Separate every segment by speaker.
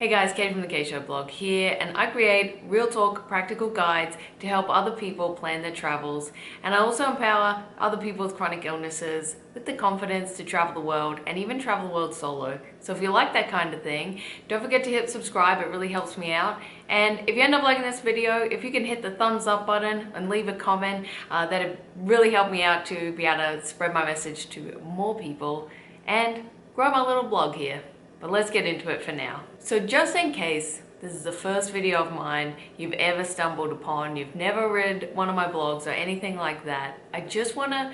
Speaker 1: Hey guys, Katie from the K Show blog here, and I create real talk practical guides to help other people plan their travels, and I also empower other people with chronic illnesses with the confidence to travel the world and even travel the world solo. So if you like that kind of thing, don't forget to hit subscribe, it really helps me out. And if you end up liking this video, if you can hit the thumbs up button and leave a comment, that'd really help me out to be able to spread my message to more people and grow my little blog here. But let's get into it for now. So just in case this is the first video of mine you've ever stumbled upon, you've never read one of my blogs or anything like that, I just want to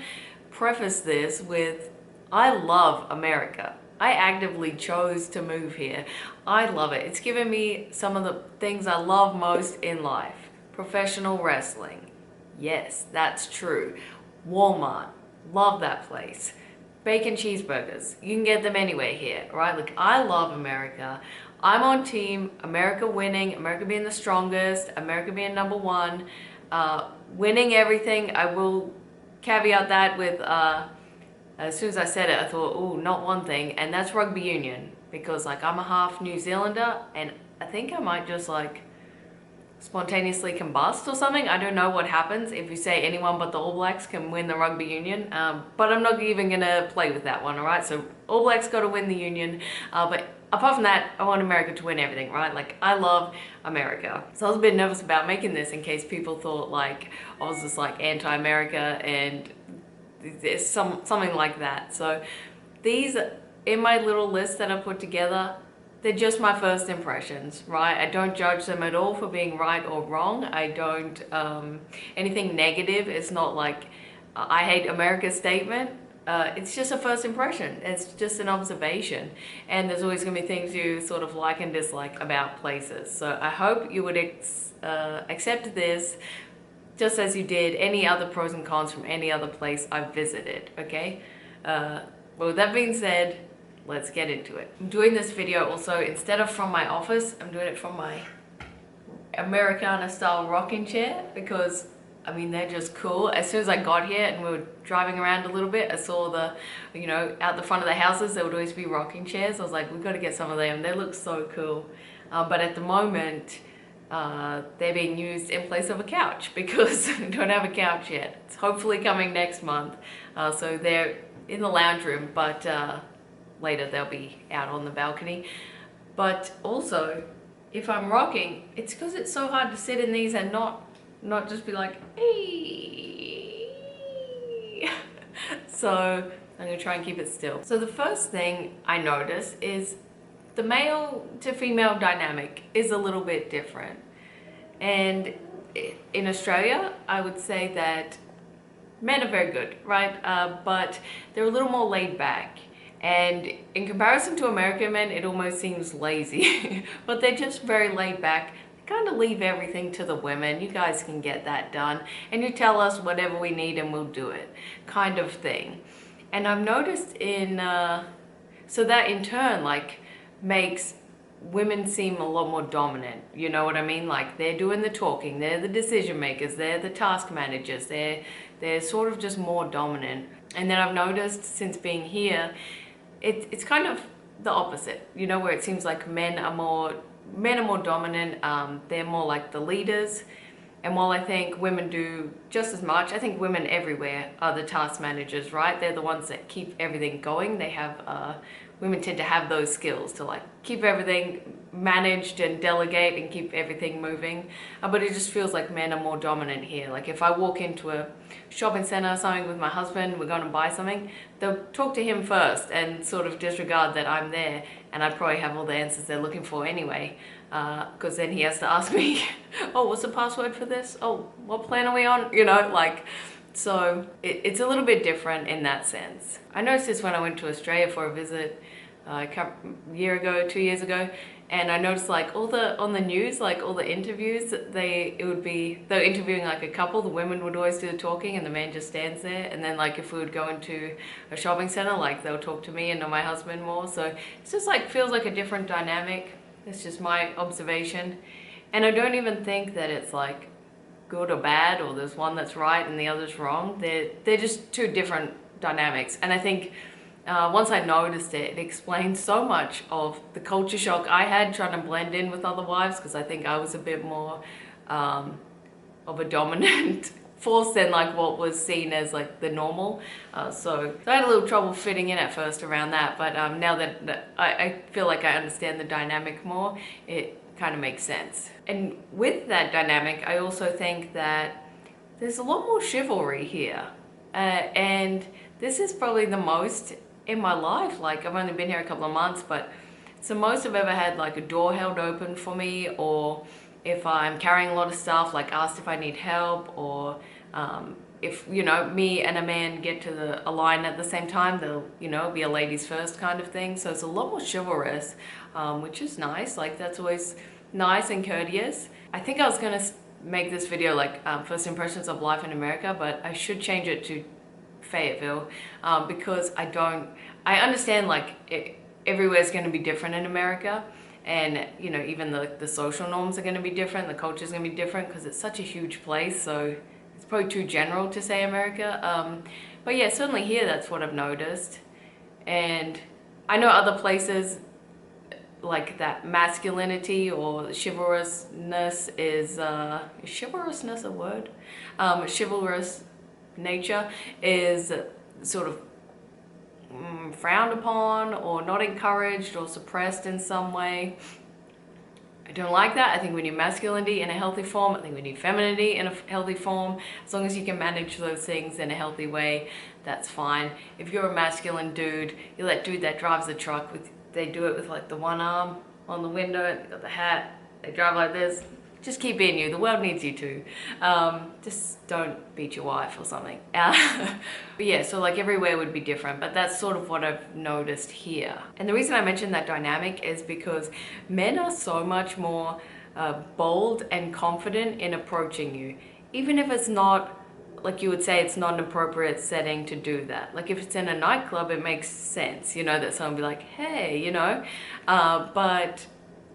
Speaker 1: preface this with, I love America. I actively chose to move here. I love it. It's given me some of the things I love most in life. Professional wrestling. Yes, that's true. Walmart. Love that place. Bacon cheeseburgers. You can get them anywhere here, right? Like, I love America. I'm on team America winning, America being the strongest, America being number one, winning everything. I will caveat that with, as soon as I said it, I thought, oh, not one thing, and that's rugby union. Because, like, I'm a half New Zealander, and I think I might just, like, spontaneously combust or something. I don't know what happens if you say anyone but the All Blacks can win the rugby union, but I'm not even gonna play with that one, all right? So All Blacks got to win the union, but apart from that, I want America to win everything, right? Like, I love America. So I was a bit nervous about making this in case people thought like I was just like anti-America and there's something like that. So these, in my little list that I put together, they're just my first impressions, right? I don't judge them at all for being right or wrong. I don't, anything negative. It's not like I hate America statement. It's just a first impression. It's just an observation. And there's always gonna be things you sort of like and dislike about places. So I hope you would accept this just as you did any other pros and cons from any other place I've visited, okay? Well, with that being said, let's get into it. I'm doing this video also, instead of from my office, I'm doing it from my Americana style rocking chair because, I mean, they're just cool. As soon as I got here and we were driving around a little bit, I saw the, you know, out the front of the houses, there would always be rocking chairs. I was like, we've got to get some of them. They look so cool. But at the moment, they're being used in place of a couch because we don't have a couch yet. It's hopefully coming next month. So they're in the lounge room, but later they'll be out on the balcony. But also, if I'm rocking, it's because it's so hard to sit in these and not just be like, hey. So I'm gonna try and keep it still. So the first thing I notice is the male to female dynamic is a little bit different. And in Australia, I would say that men are very good, right? But they're a little more laid back. And in comparison to American men, it almost seems lazy, but they're just very laid back. They kind of leave everything to the women. You guys can get that done. And you tell us whatever we need and we'll do it, kind of thing. And I've noticed so that in turn, like, makes women seem a lot more dominant. You know what I mean? Like, they're doing the talking, they're the decision makers, they're the task managers, they're sort of just more dominant. And then I've noticed since being here, it's kind of the opposite, you know, where it seems like men are more dominant, they're more like the leaders. And while I think women do just as much, I think women everywhere are the task managers, right? They're the ones that keep everything going. They have, women tend to have those skills to like keep everything managed and delegate and keep everything moving. But it just feels like men are more dominant here. Like, if I walk into a shopping center or something with my husband, we're going to buy something, they'll talk to him first and sort of disregard that I'm there, and I probably have all the answers they're looking for anyway, because then he has to ask me, oh, what's the password for this? Oh, what plan are we on? You know, like, so it's a little bit different in that sense. I noticed this when I went to Australia for a visit a year ago, 2 years ago, and I noticed like on the news, like all the interviews, they're interviewing like a couple, the women would always do the talking and the man just stands there. And then like if we would go into a shopping center, like they'll talk to me and not my husband more. So it's just like, feels like a different dynamic. It's just my observation. And I don't even think that it's like good or bad, or there's one that's right and the other's wrong. They're just two different dynamics. And I think once I noticed it, it explained so much of the culture shock I had trying to blend in with other wives, because I think I was a bit more of a dominant force than like what was seen as like the normal. So I had a little trouble fitting in at first around that, but now that I feel like I understand the dynamic more, it kind of makes sense. And with that dynamic, I also think that there's a lot more chivalry here. And this is probably the most in my life. Like, I've only been here a couple of months, but it's the most I've ever had like a door held open for me, or if I'm carrying a lot of stuff, like asked if I need help, or if, you know, me and a man get to a line at the same time, they'll, you know, be a ladies first kind of thing. So it's a lot more chivalrous, which is nice. Like, that's always nice and courteous. I think I was gonna make this video like first impressions of life in America, but I should change it to Fayetteville, because I understand like everywhere's gonna be different in America. And, you know, even the social norms are going to be different, the culture is going to be different, because it's such a huge place, so it's probably too general to say America. But yeah, certainly here that's what I've noticed. And I know other places, like that masculinity or chivalrousness is chivalrousness a word? Chivalrous nature is sort of frowned upon or not encouraged or suppressed in some way. I don't like that. I think we need masculinity in a healthy form. I think we need femininity in a healthy form. As long as you can manage those things in a healthy way, that's fine. If you're a masculine dude, you're that dude that drives the truck with, they do it with like the one arm on the window, they got the hat, they drive like this. Just keep being you. The world needs you too. Just don't beat your wife or something. But yeah, so like everywhere would be different, but that's sort of what I've noticed here. And the reason I mentioned that dynamic is because men are so much more bold and confident in approaching you. Even if it's not, like you would say, it's not an appropriate setting to do that. Like if it's in a nightclub, it makes sense, you know, that someone would be like, hey, you know. But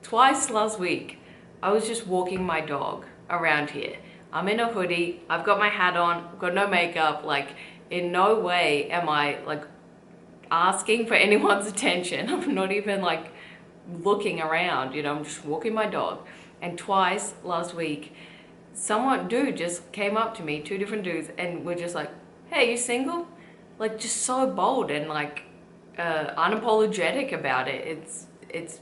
Speaker 1: twice last week, I was just walking my dog around here. I'm in a hoodie, I've got my hat on, I've got no makeup, like in no way am I like asking for anyone's attention. I'm not even like looking around, you know, I'm just walking my dog. And twice last week, dude just came up to me, two different dudes, and were just like, hey, you single? Like just so bold and like unapologetic about it. It's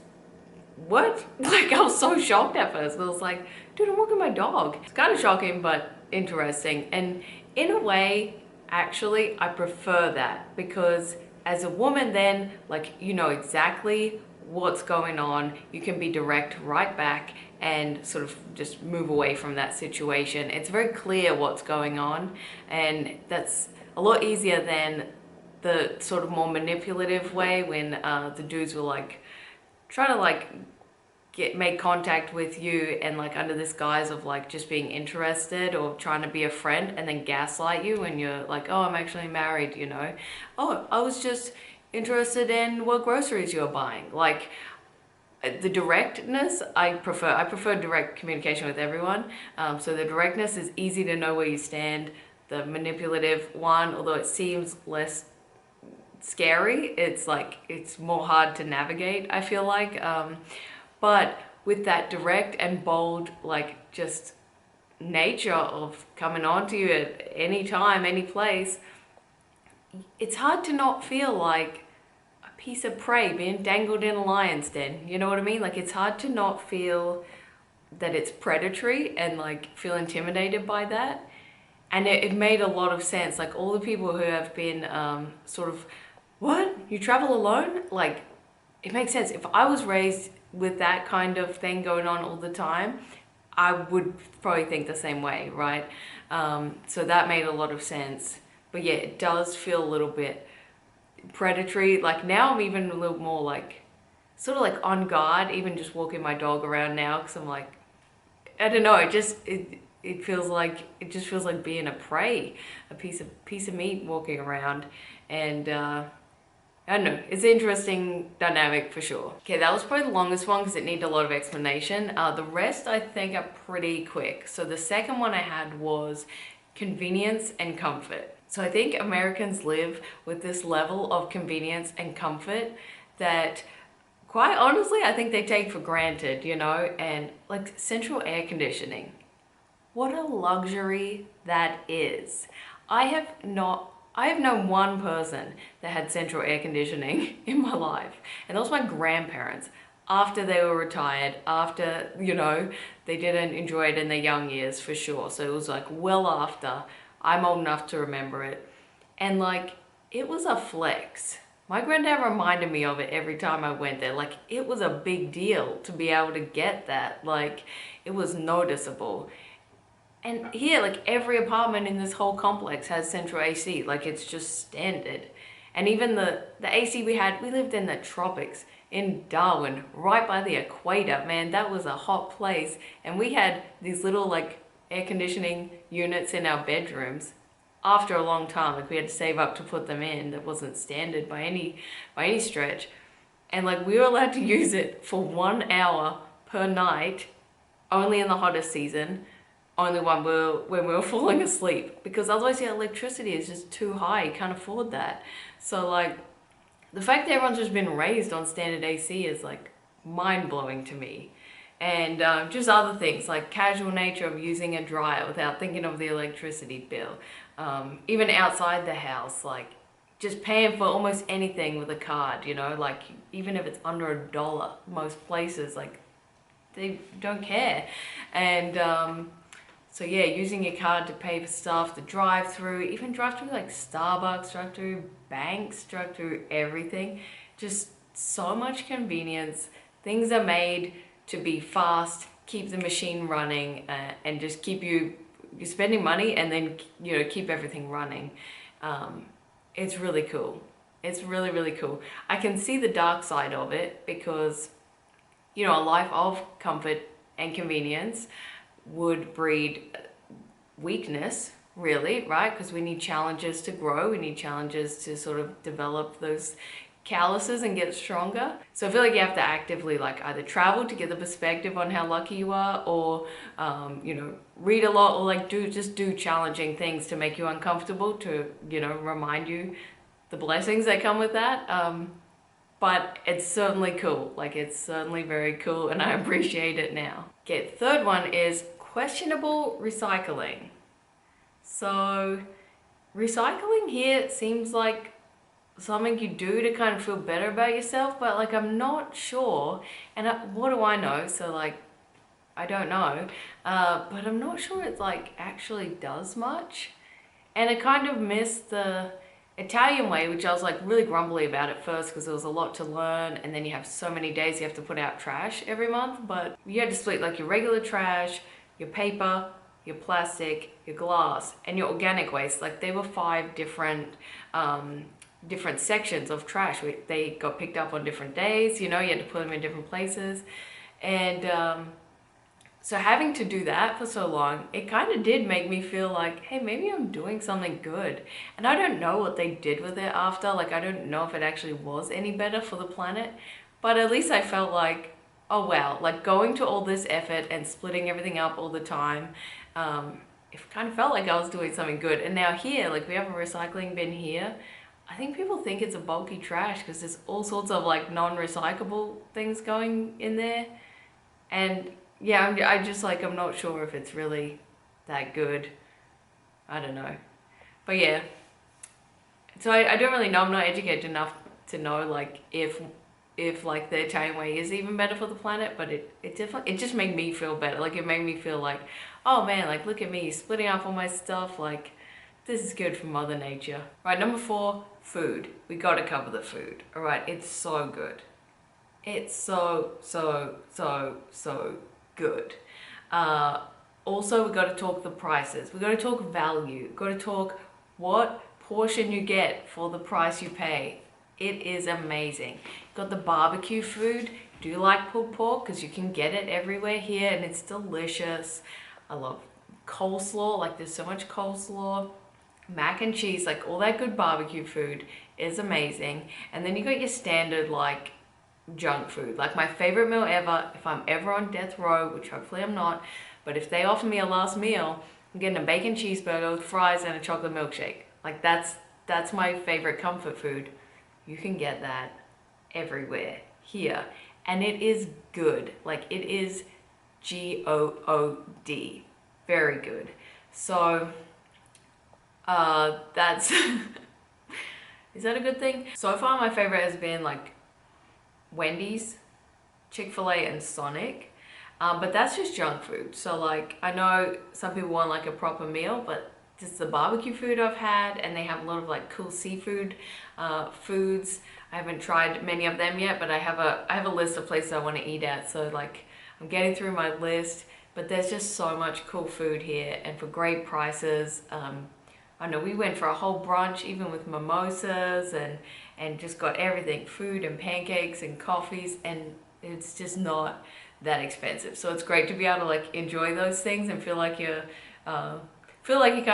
Speaker 1: what? Like I was so shocked at first. I was like, dude, I'm walking my dog. It's kind of shocking, but interesting. And in a way, actually, I prefer that, because as a woman then, like, you know exactly what's going on. You can be direct right back and sort of just move away from that situation. It's very clear what's going on, and that's a lot easier than the sort of more manipulative way when the dudes will like try to like make contact with you and like under this guise of like just being interested or trying to be a friend, and then gaslight you when you're like, oh, I'm actually married, you know. Oh, I was just interested in what groceries you're buying. Like the directness, I prefer direct communication with everyone. So the directness is easy to know where you stand. The manipulative one, although it seems less scary, it's like it's more hard to navigate, I feel like. But with that direct and bold, like just nature of coming on to you at any time, any place, it's hard to not feel like a piece of prey being dangled in a lion's den. You know what I mean? Like it's hard to not feel that it's predatory and like feel intimidated by that. And it made a lot of sense. Like all the people who have been sort of, what? You travel alone? Like it makes sense. If I was raised with that kind of thing going on all the time, I would probably think the same way, right? So that made a lot of sense. But yeah, it does feel a little bit predatory. Like now I'm even a little more like, sort of like on guard, even just walking my dog around now, because I'm like, I don't know, it just feels like being a prey, a piece of meat walking around. And I don't know, it's an interesting dynamic for sure. Okay, that was probably the longest one because it needed a lot of explanation. The rest I think are pretty quick. So the second one I had was convenience and comfort. So I think Americans live with this level of convenience and comfort that quite honestly, I think they take for granted, you know, and like central air conditioning. What a luxury that is. I have known one person that had central air conditioning in my life, and that was my grandparents. After they were retired, after, you know, they didn't enjoy it in their young years for sure. So it was like well after. I'm old enough to remember it. And like, it was a flex. My granddad reminded me of it every time I went there. Like, it was a big deal to be able to get that. Like, it was noticeable. And here, like every apartment in this whole complex has central AC. Like it's just standard. And even the AC we had, we lived in the tropics in Darwin, right by the equator. Man, that was a hot place. And we had these little like air conditioning units in our bedrooms after a long time. Like we had to save up to put them in. That wasn't standard by any stretch. And like we were allowed to use it for 1 hour per night, only in the hottest season. Only when we were falling asleep, because otherwise the electricity is just too high. You can't afford that. So like the fact that everyone's just been raised on standard AC is like mind-blowing to me. And just other things like casual nature of using a dryer without thinking of the electricity bill. Even outside the house, like just paying for almost anything with a card, you know, like even if it's under $1, most places like they don't care. And so yeah, using your card to pay for stuff, the drive-through, even drive-through like Starbucks, drive-through banks, drive-through everything. Just so much convenience. Things are made to be fast, keep the machine running, and just keep you're spending money and then, you know, keep everything running. It's really cool. It's really, really cool. I can see the dark side of it because, you know, a life of comfort and convenience would breed weakness, really, right? Because we need challenges to grow. We need challenges to sort of develop those calluses and get stronger. So I feel like you have to actively like either travel to get the perspective on how lucky you are, or you know, read a lot, or like do challenging things to make you uncomfortable, to, you know, remind you the blessings that come with that. But it's certainly cool. Like it's certainly very cool, and I appreciate it now. Okay, third one is questionable recycling. So recycling here seems like something you do to kind of feel better about yourself, but like I'm not sure. And what do I know? So like I don't know, but I'm not sure it like actually does much. And I kind of missed the Italian way, which I was like really grumbly about at first because there was a lot to learn, and then you have so many days you have to put out trash every month. But you had to split like your regular trash, your paper, your plastic, your glass, and your organic waste. Like they were 5 different sections of trash. They got picked up on different days, you know, you had to put them in different places. And so having to do that for so long, it kind of did make me feel like, hey, maybe I'm doing something good. And I don't know what they did with it after. Like, I don't know if it actually was any better for the planet. But at least I felt like, oh, wow, like going to all this effort and splitting everything up all the time, it kind of felt like I was doing something good. And now here, like we have a recycling bin here. I think people think it's a bulky trash because there's all sorts of like non-recyclable things going in there. And yeah, I just like, I'm not sure if it's really that good. I don't know. But yeah. So I don't really know. I'm not educated enough to know like if like the Italian way is even better for the planet, but it definitely, it just made me feel better. Like it made me feel like, oh man, like look at me splitting up all my stuff. Like this is good for Mother Nature. Right, number 4, food. We gotta cover the food. All right, it's so good. It's so good. Also, we got to talk the prices. We got to talk value. We got to talk what portion you get for the price you pay. It is amazing. Got the barbecue food. Do you like pulled pork? Because you can get it everywhere here, and it's delicious. I love coleslaw. Like there's so much coleslaw. Mac and cheese, like all that good barbecue food is amazing. And then you got your standard like junk food. Like my favorite meal ever, if I'm ever on death row, which hopefully I'm not, but if they offer me a last meal, I'm getting a bacon cheeseburger with fries and a chocolate milkshake. Like that's my favorite comfort food. You can get that everywhere here, and it is good. Like it is good, very good. So that's is that a good thing? So far my favorite has been like Wendy's, Chick-fil-A, and Sonic. But that's just junk food. So like, I know some people want like a proper meal, but just the barbecue food I've had, and they have a lot of like cool seafood foods. I haven't tried many of them yet, but I have a list of places I want to eat at. So like, I'm getting through my list, but there's just so much cool food here, and for great prices. I know we went for a whole brunch, even with mimosas, and just got everything, food and pancakes and coffees, and it's just not that expensive. So it's great to be able to like enjoy those things and feel like you're kind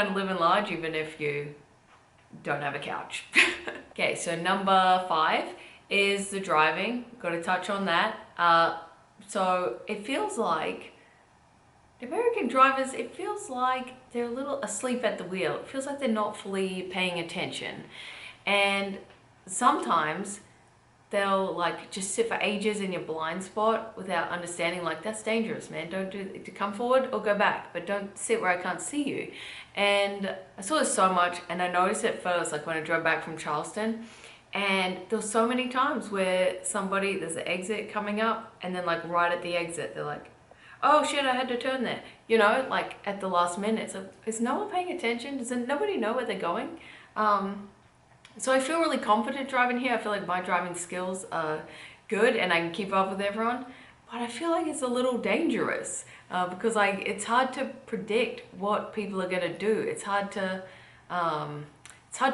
Speaker 1: of living large, even if you don't have a couch. Okay, so number 5 is the driving. Got to touch on that. So it feels like the American drivers, it feels like they're a little asleep at the wheel. It feels like they're not fully paying attention. And sometimes they'll like just sit for ages in your blind spot without understanding, like, that's dangerous, man. Don't do it. To come forward or go back, but don't sit where I can't see you. And I saw this so much, and I noticed it first, like when I drove back from Charleston, and there were so many times where there's an exit coming up, and then like right at the exit, they're like, oh shit, I had to turn there. You know, like at the last minute. So is no one paying attention? Does nobody know where they're going? So I feel really confident driving here. I feel like my driving skills are good and I can keep up with everyone. But I feel like it's a little dangerous because it's hard to predict what people are gonna do. It's hard to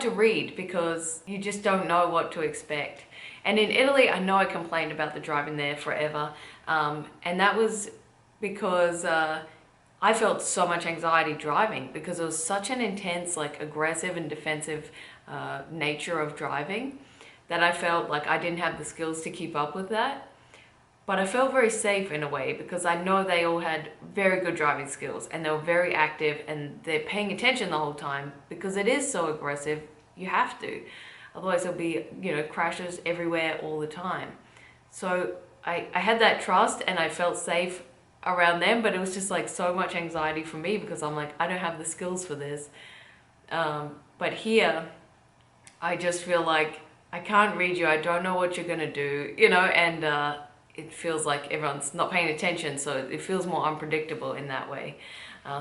Speaker 1: read because you just don't know what to expect. And in Italy, I know I complained about the driving there forever, and that was because I felt so much anxiety driving because it was such an intense, like aggressive and defensive nature of driving that I felt like I didn't have the skills to keep up with that. But I felt very safe in a way because I know they all had very good driving skills and they were very active and they're paying attention the whole time because it is so aggressive. You have to, otherwise there'll be, you know, crashes everywhere all the time. So I had that trust and I felt safe around them, but it was just like so much anxiety for me because I'm like, I don't have the skills for this. But here, I just feel like I can't read you. I don't know what you're gonna do, you know, and it feels like everyone's not paying attention, so it feels more unpredictable in that way.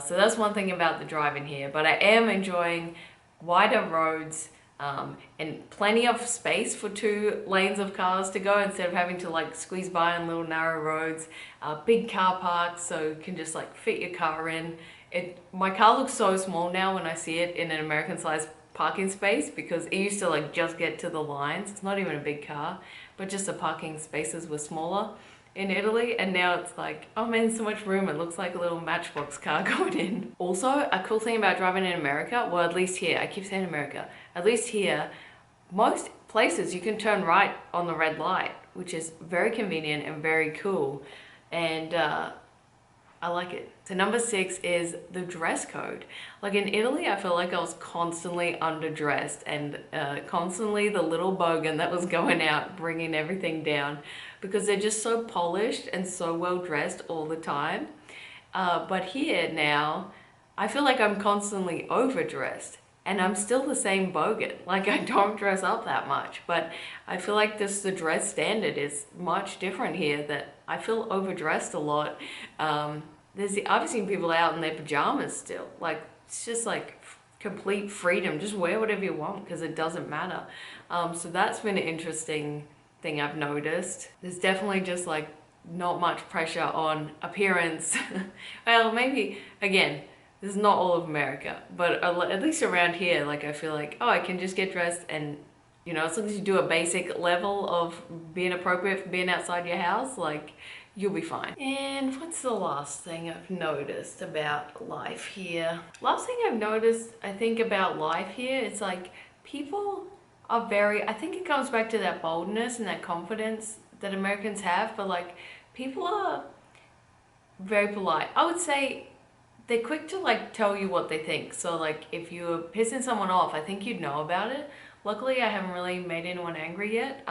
Speaker 1: So that's one thing about the driving here, but I am enjoying wider roads and plenty of space for 2 lanes of cars to go instead of having to like squeeze by on little narrow roads. Big car parks, so you can just like fit your car in. My car looks so small now when I see it in an American sized parking space because it used to like just get to the lines. It's not even a big car, but just the parking spaces were smaller in Italy, and now it's like, oh man, so much room. It looks like a little Matchbox car going in. Also, a cool thing about driving in America, well, at least here, I keep saying America, at least here, most places you can turn right on the red light, which is very convenient and very cool, and I like it. So number 6 is the dress code. Like in Italy, I feel like I was constantly underdressed and constantly the little bogan that was going out, bringing everything down because they're just so polished and so well dressed all the time. But here now, I feel like I'm constantly overdressed and I'm still the same bogan. Like I don't dress up that much, but I feel like the dress standard is much different here, that I feel overdressed a lot. I've seen people out in their pajamas still. Like it's just like complete freedom. Just wear whatever you want because it doesn't matter. So that's been an interesting thing I've noticed. There's definitely just like not much pressure on appearance. Well, maybe again, this is not all of America, but at least around here, like I feel like, oh, I can just get dressed and, you know, as long as you do a basic level of being appropriate for being outside your house, like you'll be fine. And what's the last thing I've noticed about life here? Last thing I've noticed, I think, about life here, it's like people are I think it comes back to that boldness and that confidence that Americans have, but like people are very polite. I would say they're quick to like tell you what they think. So like if you're pissing someone off, I think you'd know about it. Luckily, I haven't really made anyone angry yet,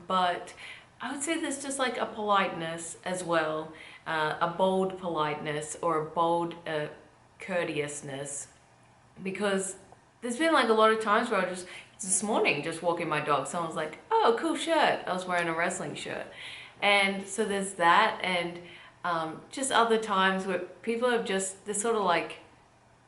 Speaker 1: but I would say there's just like a politeness as well, a bold politeness or a bold courteousness, because there's been like a lot of times where I just, this morning, just walking my dog, someone's like, oh, cool shirt. I was wearing a wrestling shirt. And so there's that, and just other times where people have just, they're sort of like,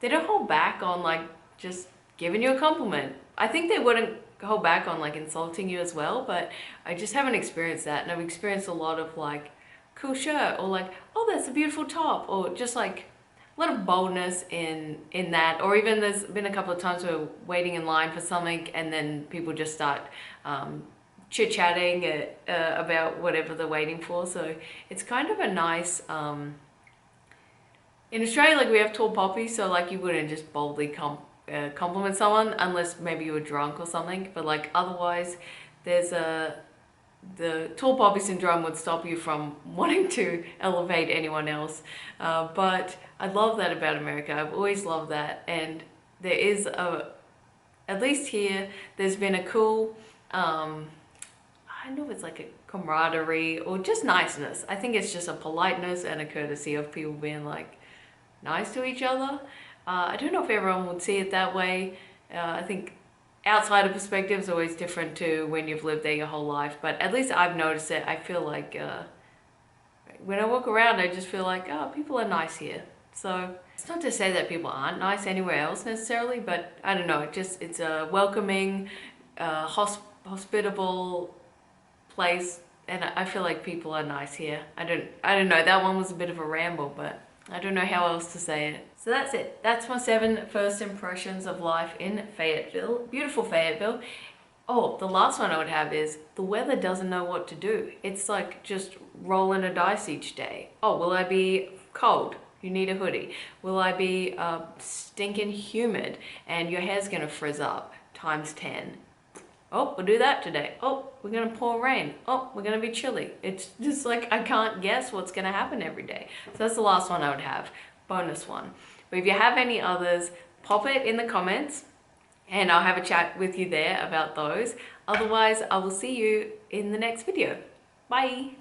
Speaker 1: they don't hold back on like just giving you a compliment. I think they wouldn't hold back on like insulting you as well, but I just haven't experienced that. And I've experienced a lot of like, cool shirt, or like, oh, that's a beautiful top, or just like a lot of boldness in that. Or even there's been a couple of times where we're waiting in line for something and then people just start chit-chatting about whatever they're waiting for. So it's kind of a nice, in Australia, like we have tall poppies, so like you wouldn't just boldly compliment someone unless maybe you were drunk or something, but like otherwise there's the tall poppy syndrome would stop you from wanting to elevate anyone else. But I love that about America. I've always loved that. And there is at least here, there's been a cool, I don't know if it's like a camaraderie or just niceness. I think it's just a politeness and a courtesy of people being like nice to each other. I don't know if everyone would see it that way. I think outsider perspective is always different to when you've lived there your whole life, but at least I've noticed it. I feel like when I walk around, I just feel like, oh, people are nice here. So it's not to say that people aren't nice anywhere else necessarily, but I don't know, it's a welcoming, hospitable place, and I feel like people are nice here. I don't know, that one was a bit of a ramble, but I don't know how else to say it. So that's it. That's my 7 first impressions of life in Fayetteville. Beautiful Fayetteville. Oh, the last one I would have is the weather doesn't know what to do. It's like just rolling a dice each day. Oh, will I be cold? You need a hoodie. Will I be stinking humid and your hair's gonna frizz up times 10? Oh, we'll do that today. Oh, we're gonna pour rain. Oh, we're gonna be chilly. It's just like, I can't guess what's gonna happen every day. So that's the last one I would have, bonus one. But if you have any others, pop it in the comments and I'll have a chat with you there about those. Otherwise, I will see you in the next video. Bye.